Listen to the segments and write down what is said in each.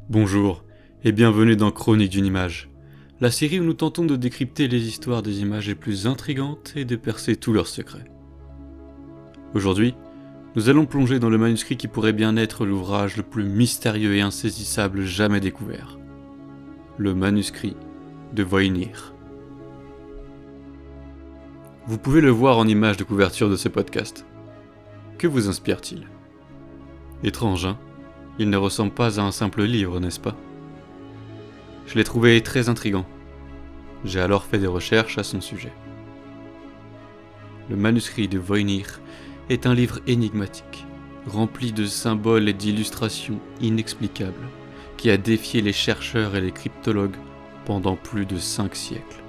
Bonjour, et bienvenue dans Chronique d'une image, la série où nous tentons de décrypter les histoires des images les plus intrigantes et de percer tous leurs secrets. Aujourd'hui, nous allons plonger dans le manuscrit qui pourrait bien être l'ouvrage le plus mystérieux et insaisissable jamais découvert. Le manuscrit de Voynich. Vous pouvez le voir en image de couverture de ce podcast. Que vous inspire-t-il ? Étrange, hein ? Il ne ressemble pas à un simple livre, n'est-ce pas ? Je l'ai trouvé très intriguant. J'ai alors fait des recherches à son sujet. Le manuscrit de Voynich est un livre énigmatique, rempli de symboles et d'illustrations inexplicables, qui a défié les chercheurs et les cryptologues pendant plus de 5 siècles.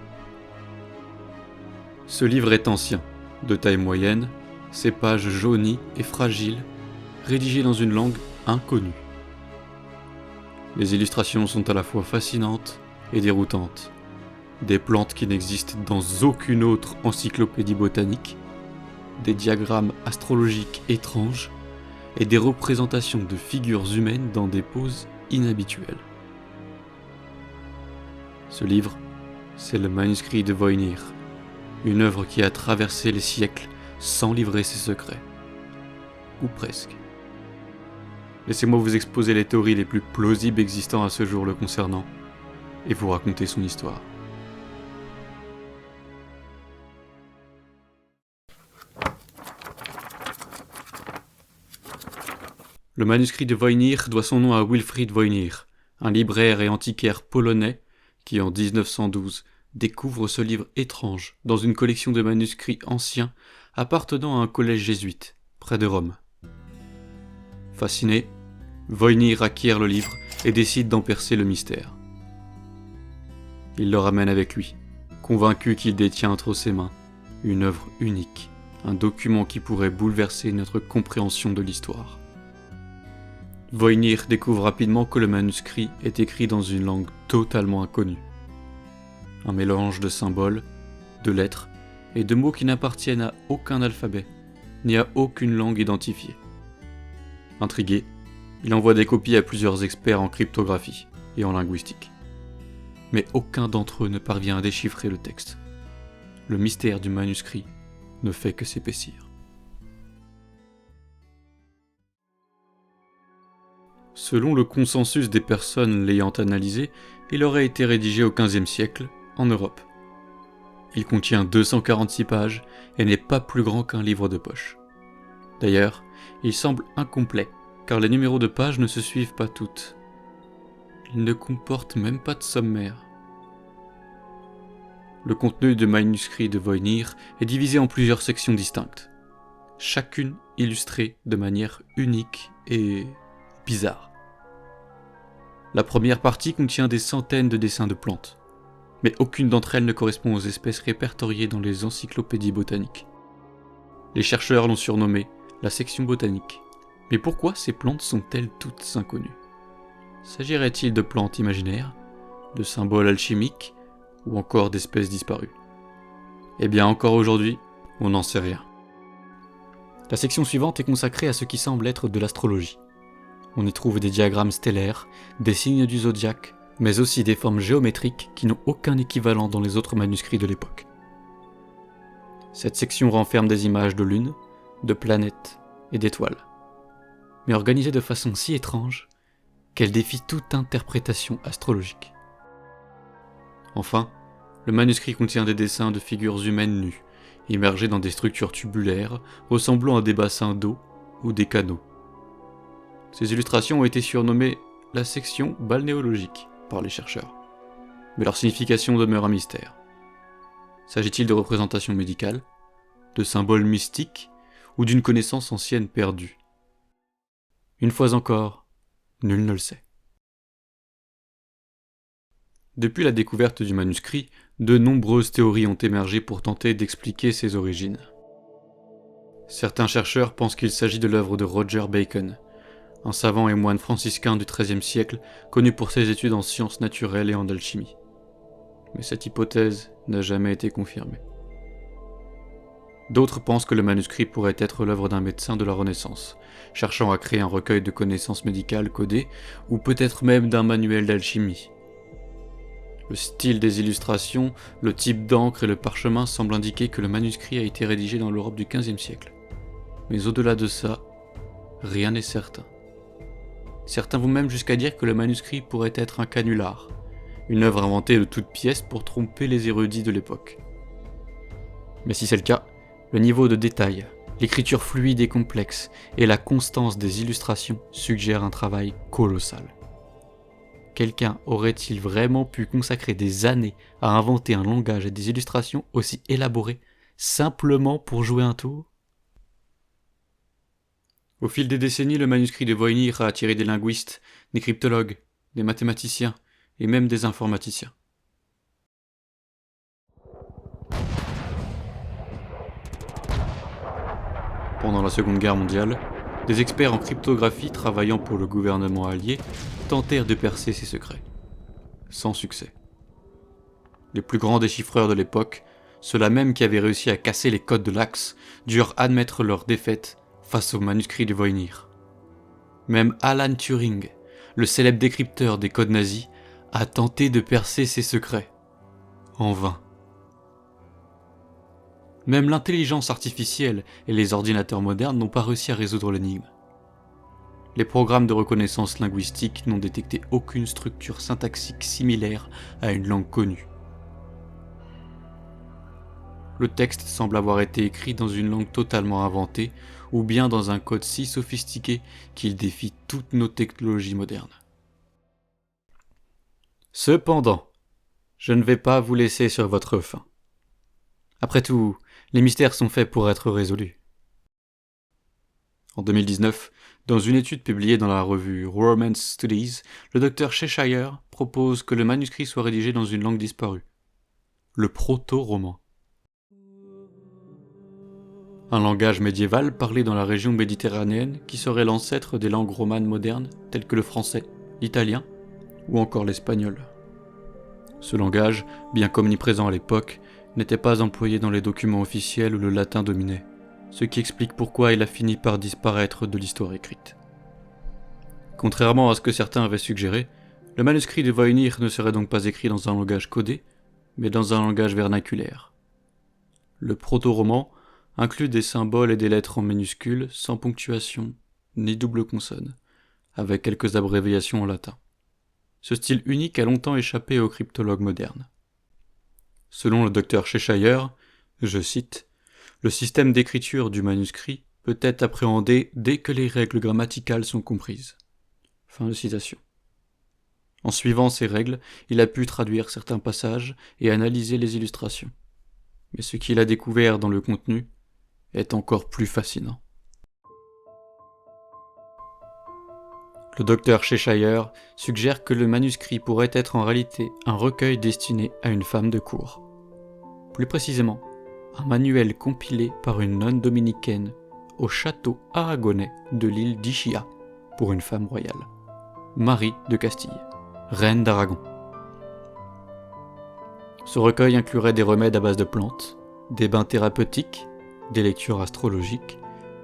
Ce livre est ancien, de taille moyenne, ses pages jaunies et fragiles, rédigées dans une langue inconnue. Les illustrations sont à la fois fascinantes et déroutantes. Des plantes qui n'existent dans aucune autre encyclopédie botanique, des diagrammes astrologiques étranges et des représentations de figures humaines dans des poses inhabituelles. Ce livre, c'est le manuscrit de Voynich, une œuvre qui a traversé les siècles sans livrer ses secrets. Ou presque. Laissez-moi vous exposer les théories les plus plausibles existant à ce jour le concernant, et vous raconter son histoire. Le manuscrit de Voynich doit son nom à Wilfried Voynich, un libraire et antiquaire polonais qui, en 1912, découvre ce livre étrange dans une collection de manuscrits anciens appartenant à un collège jésuite, près de Rome. Fasciné, Voynich acquiert le livre et décide d'en percer le mystère. Il le ramène avec lui, convaincu qu'il détient entre ses mains une œuvre unique, un document qui pourrait bouleverser notre compréhension de l'histoire. Voynich découvre rapidement que le manuscrit est écrit dans une langue totalement inconnue. Un mélange de symboles, de lettres et de mots qui n'appartiennent à aucun alphabet, ni à aucune langue identifiée. Intrigué, il envoie des copies à plusieurs experts en cryptographie et en linguistique. Mais aucun d'entre eux ne parvient à déchiffrer le texte. Le mystère du manuscrit ne fait que s'épaissir. Selon le consensus des personnes l'ayant analysé, il aurait été rédigé au XVe siècle, en Europe. Il contient 246 pages et n'est pas plus grand qu'un livre de poche. D'ailleurs, il semble incomplet, car les numéros de pages ne se suivent pas toutes. Il ne comporte même pas de sommaire. Le contenu du manuscrit de Voynich est divisé en plusieurs sections distinctes, chacune illustrée de manière unique et bizarre. La première partie contient des centaines de dessins de plantes, mais aucune d'entre elles ne correspond aux espèces répertoriées dans les encyclopédies botaniques. Les chercheurs l'ont surnommée la section botanique. Mais pourquoi ces plantes sont-elles toutes inconnues ? S'agirait-il de plantes imaginaires, de symboles alchimiques, ou encore d'espèces disparues ? Eh bien, encore aujourd'hui, on n'en sait rien. La section suivante est consacrée à ce qui semble être de l'astrologie. On y trouve des diagrammes stellaires, des signes du zodiaque, mais aussi des formes géométriques qui n'ont aucun équivalent dans les autres manuscrits de l'époque. Cette section renferme des images de lunes, de planètes et d'étoiles, mais organisées de façon si étrange qu'elle défie toute interprétation astrologique. Enfin, le manuscrit contient des dessins de figures humaines nues, immergées dans des structures tubulaires ressemblant à des bassins d'eau ou des canaux. Ces illustrations ont été surnommées la section balnéologique par les chercheurs, mais leur signification demeure un mystère. S'agit-il de représentations médicales, de symboles mystiques ou d'une connaissance ancienne perdue ? Une fois encore, nul ne le sait. Depuis la découverte du manuscrit, de nombreuses théories ont émergé pour tenter d'expliquer ses origines. Certains chercheurs pensent qu'il s'agit de l'œuvre de Roger Bacon, un savant et moine franciscain du XIIIe siècle connu pour ses études en sciences naturelles et en alchimie. Mais cette hypothèse n'a jamais été confirmée. D'autres pensent que le manuscrit pourrait être l'œuvre d'un médecin de la Renaissance, cherchant à créer un recueil de connaissances médicales codées, ou peut-être même d'un manuel d'alchimie. Le style des illustrations, le type d'encre et le parchemin semblent indiquer que le manuscrit a été rédigé dans l'Europe du XVe siècle. Mais au-delà de ça, rien n'est certain. Certains vont même jusqu'à dire que le manuscrit pourrait être un canular, une œuvre inventée de toutes pièces pour tromper les érudits de l'époque. Mais si c'est le cas, le niveau de détail, l'écriture fluide et complexe et la constance des illustrations suggèrent un travail colossal. Quelqu'un aurait-il vraiment pu consacrer des années à inventer un langage et des illustrations aussi élaborés, simplement pour jouer un tour ? Au fil des décennies, le manuscrit de Voynich a attiré des linguistes, des cryptologues, des mathématiciens et même des informaticiens. Pendant la Seconde Guerre mondiale, des experts en cryptographie travaillant pour le gouvernement allié tentèrent de percer ses secrets. Sans succès. Les plus grands déchiffreurs de l'époque, ceux-là même qui avaient réussi à casser les codes de l'Axe, durent admettre leur défaite face au manuscrit de Voynich. Même Alan Turing, le célèbre décrypteur des codes nazis, a tenté de percer ses secrets. En vain. Même l'intelligence artificielle et les ordinateurs modernes n'ont pas réussi à résoudre l'énigme. Les programmes de reconnaissance linguistique n'ont détecté aucune structure syntaxique similaire à une langue connue. Le texte semble avoir été écrit dans une langue totalement inventée, ou bien dans un code si sophistiqué qu'il défie toutes nos technologies modernes. Cependant, je ne vais pas vous laisser sur votre faim. Après tout, les mystères sont faits pour être résolus. En 2019, dans une étude publiée dans la revue Romance Studies, le docteur Cheshire propose que le manuscrit soit rédigé dans une langue disparue, le proto-roman. Un langage médiéval parlé dans la région méditerranéenne qui serait l'ancêtre des langues romanes modernes telles que le français, l'italien ou encore l'espagnol. Ce langage, bien qu'omniprésent à l'époque, n'était pas employé dans les documents officiels où le latin dominait, ce qui explique pourquoi il a fini par disparaître de l'histoire écrite. Contrairement à ce que certains avaient suggéré, le manuscrit de Voynich ne serait donc pas écrit dans un langage codé, mais dans un langage vernaculaire. Le proto-roman inclut des symboles et des lettres en minuscules, sans ponctuation, ni double consonne, avec quelques abréviations en latin. Ce style unique a longtemps échappé aux cryptologues modernes. Selon le docteur Cheshire, je cite, « Le système d'écriture du manuscrit peut être appréhendé dès que les règles grammaticales sont comprises. » Fin de citation. En suivant ces règles, il a pu traduire certains passages et analyser les illustrations. Mais ce qu'il a découvert dans le contenu est encore plus fascinant. Le docteur Cheshire suggère que le manuscrit pourrait être en réalité un recueil destiné à une femme de cour. Plus précisément, un manuel compilé par une nonne dominicaine au château aragonais de l'île d'Ischia pour une femme royale, Marie de Castille, reine d'Aragon. Ce recueil inclurait des remèdes à base de plantes, des bains thérapeutiques, des lectures astrologiques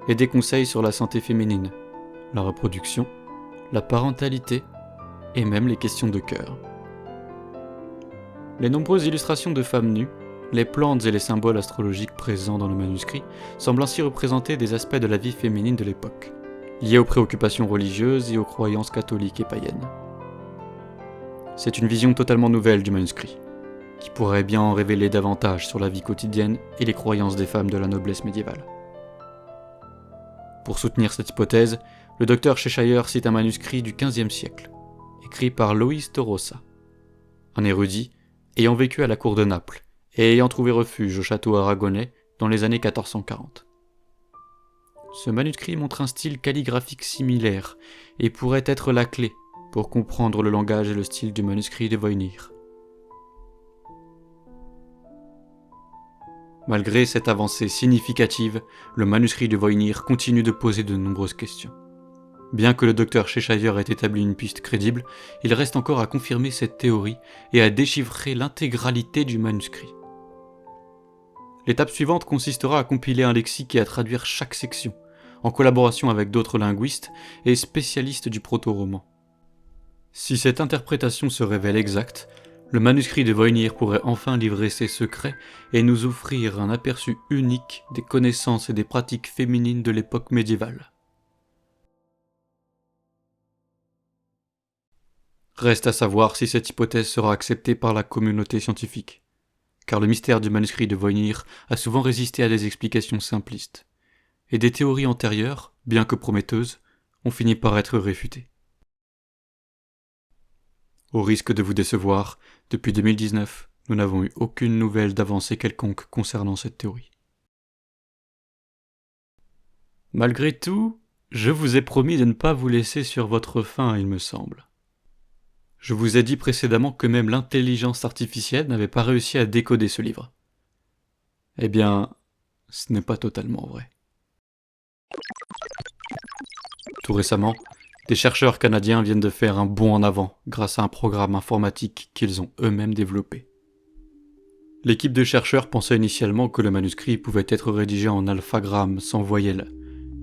et des conseils sur la santé féminine, la reproduction, la parentalité et même les questions de cœur. Les nombreuses illustrations de femmes nues, les plantes et les symboles astrologiques présents dans le manuscrit semblent ainsi représenter des aspects de la vie féminine de l'époque, liés aux préoccupations religieuses et aux croyances catholiques et païennes. C'est une vision totalement nouvelle du manuscrit, qui pourrait bien en révéler davantage sur la vie quotidienne et les croyances des femmes de la noblesse médiévale. Pour soutenir cette hypothèse, le docteur Cheshire cite un manuscrit du XVe siècle, écrit par Loïs Torossa, un érudit ayant vécu à la cour de Naples et ayant trouvé refuge au château aragonais dans les années 1440. Ce manuscrit montre un style calligraphique similaire et pourrait être la clé pour comprendre le langage et le style du manuscrit de Voynich. Malgré cette avancée significative, le manuscrit de Voynich continue de poser de nombreuses questions. Bien que le docteur Cheshire ait établi une piste crédible, il reste encore à confirmer cette théorie et à déchiffrer l'intégralité du manuscrit. L'étape suivante consistera à compiler un lexique et à traduire chaque section, en collaboration avec d'autres linguistes et spécialistes du proto-roman. Si cette interprétation se révèle exacte, le manuscrit de Voynich pourrait enfin livrer ses secrets et nous offrir un aperçu unique des connaissances et des pratiques féminines de l'époque médiévale. Reste à savoir si cette hypothèse sera acceptée par la communauté scientifique, car le mystère du manuscrit de Voynich a souvent résisté à des explications simplistes, et des théories antérieures, bien que prometteuses, ont fini par être réfutées. Au risque de vous décevoir, depuis 2019, nous n'avons eu aucune nouvelle d'avancée quelconque concernant cette théorie. Malgré tout, je vous ai promis de ne pas vous laisser sur votre faim, il me semble. Je vous ai dit précédemment que même l'intelligence artificielle n'avait pas réussi à décoder ce livre. Eh bien, ce n'est pas totalement vrai. Tout récemment, des chercheurs canadiens viennent de faire un bond en avant grâce à un programme informatique qu'ils ont eux-mêmes développé. L'équipe de chercheurs pensait initialement que le manuscrit pouvait être rédigé en alphagramme sans voyelles,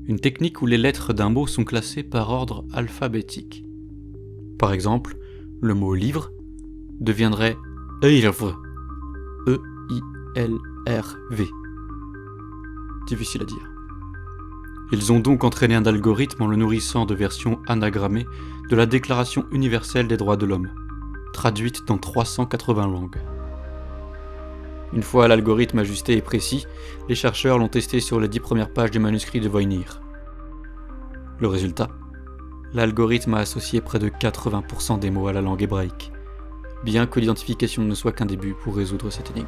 une technique où les lettres d'un mot sont classées par ordre alphabétique. Par exemple, le mot livre deviendrait EILV, E-I-L-R-V. Difficile à dire. Ils ont donc entraîné un algorithme en le nourrissant de versions anagrammées de la Déclaration universelle des droits de l'homme, traduite dans 380 langues. Une fois l'algorithme ajusté et précis, les chercheurs l'ont testé sur les 10 premières pages du manuscrit de Voynich. Le résultat ? L'algorithme a associé près de 80% des mots à la langue hébraïque, bien que l'identification ne soit qu'un début pour résoudre cette énigme.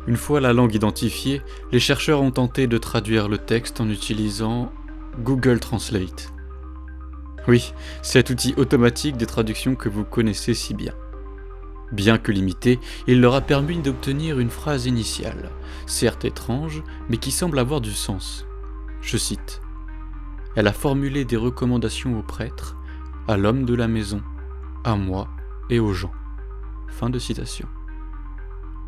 Une fois la langue identifiée, les chercheurs ont tenté de traduire le texte en utilisant Google Translate. Oui, cet outil automatique de traduction que vous connaissez si bien. Bien que limité, il leur a permis d'obtenir une phrase initiale, certes étrange, mais qui semble avoir du sens. Je cite. « Elle a formulé des recommandations aux prêtres, à l'homme de la maison, à moi et aux gens. » Fin de citation.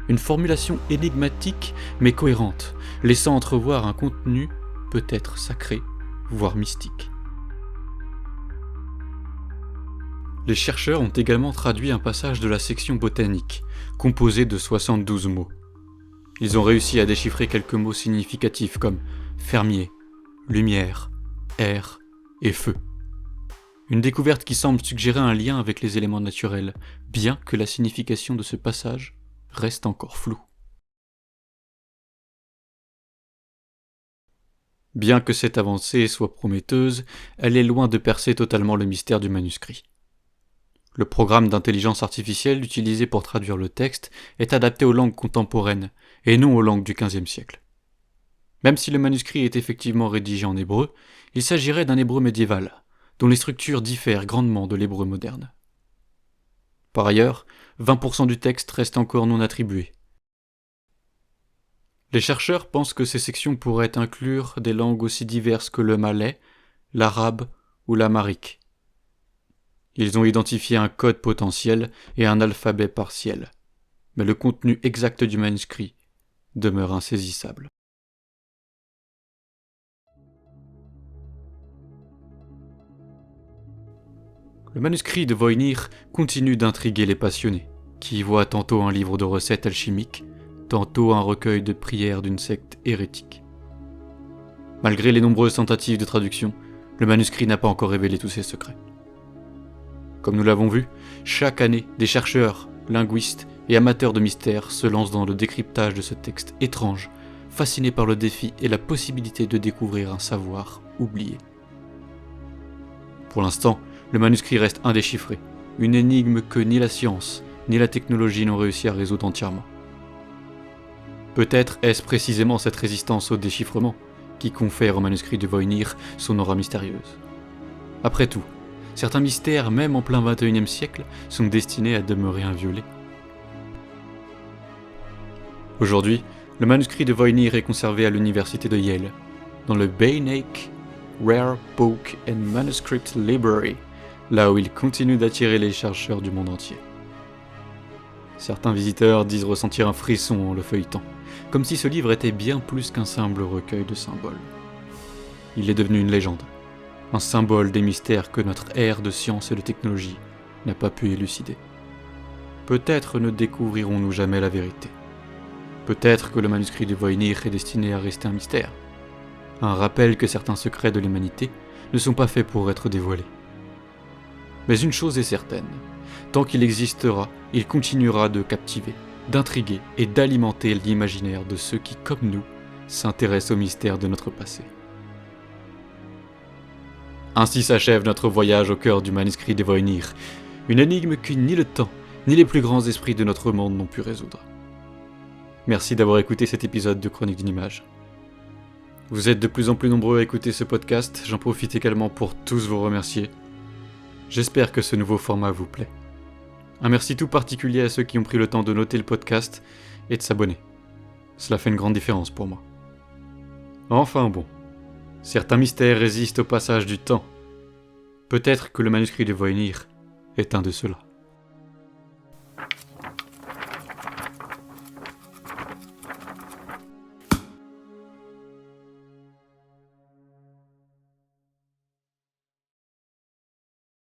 Une formulation énigmatique mais cohérente, laissant entrevoir un contenu peut-être sacré, voire mystique. Les chercheurs ont également traduit un passage de la section botanique, composé de 72 mots. Ils ont réussi à déchiffrer quelques mots significatifs comme fermier, lumière, air et feu. Une découverte qui semble suggérer un lien avec les éléments naturels, bien que la signification de ce passage reste encore floue. Bien que cette avancée soit prometteuse, elle est loin de percer totalement le mystère du manuscrit. Le programme d'intelligence artificielle utilisé pour traduire le texte est adapté aux langues contemporaines et non aux langues du XVe siècle. Même si le manuscrit est effectivement rédigé en hébreu, il s'agirait d'un hébreu médiéval, dont les structures diffèrent grandement de l'hébreu moderne. Par ailleurs, 20% du texte reste encore non attribué. Les chercheurs pensent que ces sections pourraient inclure des langues aussi diverses que le malais, l'arabe ou l'amharique. Ils ont identifié un code potentiel et un alphabet partiel, mais le contenu exact du manuscrit demeure insaisissable. Le manuscrit de Voynich continue d'intriguer les passionnés, qui y voient tantôt un livre de recettes alchimiques, tantôt un recueil de prières d'une secte hérétique. Malgré les nombreuses tentatives de traduction, le manuscrit n'a pas encore révélé tous ses secrets. Comme nous l'avons vu, chaque année, des chercheurs, linguistes et amateurs de mystères se lancent dans le décryptage de ce texte étrange, fascinés par le défi et la possibilité de découvrir un savoir oublié. Pour l'instant, le manuscrit reste indéchiffré, une énigme que ni la science ni la technologie n'ont réussi à résoudre entièrement. Peut-être est-ce précisément cette résistance au déchiffrement qui confère au manuscrit de Voynich son aura mystérieuse. Après tout, certains mystères, même en plein XXIe siècle, sont destinés à demeurer inviolés. Aujourd'hui, le manuscrit de Voynich est conservé à l'université de Yale, dans le Beinecke Rare Book and Manuscript Library, là où il continue d'attirer les chercheurs du monde entier. Certains visiteurs disent ressentir un frisson en le feuilletant, comme si ce livre était bien plus qu'un simple recueil de symboles. Il est devenu une légende, un symbole des mystères que notre ère de science et de technologie n'a pas pu élucider. Peut-être ne découvrirons-nous jamais la vérité. Peut-être que le manuscrit de Voynich est destiné à rester un mystère. Un rappel que certains secrets de l'humanité ne sont pas faits pour être dévoilés. Mais une chose est certaine, tant qu'il existera, il continuera de captiver, d'intriguer et d'alimenter l'imaginaire de ceux qui, comme nous, s'intéressent aux mystères de notre passé. Ainsi s'achève notre voyage au cœur du manuscrit de Voynich, une énigme que ni le temps, ni les plus grands esprits de notre monde n'ont pu résoudre. Merci d'avoir écouté cet épisode de Chronique d'une image. Vous êtes de plus en plus nombreux à écouter ce podcast, j'en profite également pour tous vous remercier. J'espère que ce nouveau format vous plaît. Un merci tout particulier à ceux qui ont pris le temps de noter le podcast et de s'abonner. Cela fait une grande différence pour moi. Enfin bon, certains mystères résistent au passage du temps. Peut-être que le manuscrit de Voynich est un de ceux-là.